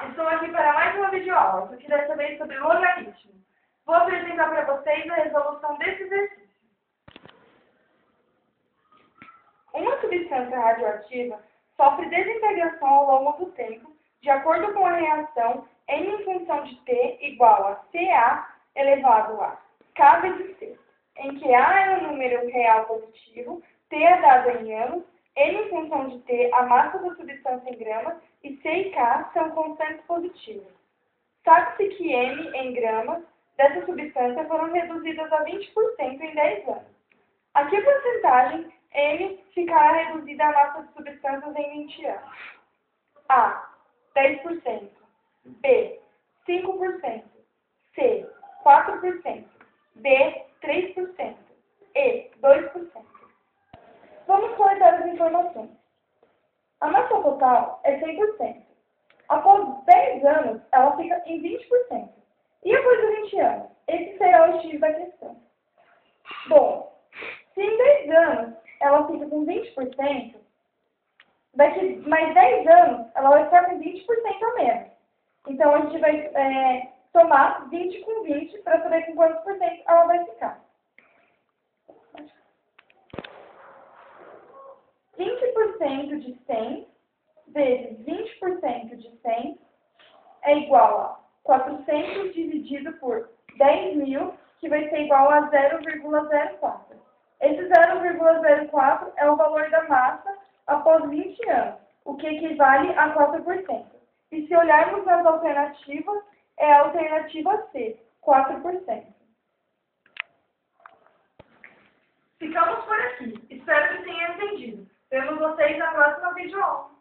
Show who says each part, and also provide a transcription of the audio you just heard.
Speaker 1: estou aqui para mais uma videoaula, só que dessa vez sobre logaritmo. Vou apresentar para vocês a resolução desse exercício. Uma substância radioativa sofre desintegração ao longo do tempo, de acordo com a reação N em função de T igual a Ca elevado a K vezes C, em que A é um número real positivo, T é dado em anos, N em função de T a massa da substância em gramas e C e K são constantes positivas. Sabe-se que M em gramas dessa substância foram reduzidas a 20% em 10 anos. A que porcentagem M ficará reduzida à massa de substâncias em 20 anos? A. 10%. B. 5%. C. 4%. D. 3%. E. 2%. Vamos coletar as informações. A massa total é 100%. Após 10 anos, ela fica em 20%. E após 20 anos? Esse será o X da questão. Bom, se em 10 anos ela fica com 20%, daqui mais 10 anos ela vai ficar com 20% a menos. Então a gente vai somar 20 com 20 para saber com quantos por cento ela vai ficar. 20% de 100 vezes 20% de 100 é igual a 400 dividido por 10.000, que vai ser igual a 0,04. Esse 0,04 é o valor da massa após 20 anos, o que equivale a 4%. E se olharmos nas alternativas, é a alternativa C, 4%. Ficamos por aqui. Espero que tenham entendido. Vemos vocês na próxima videoaula.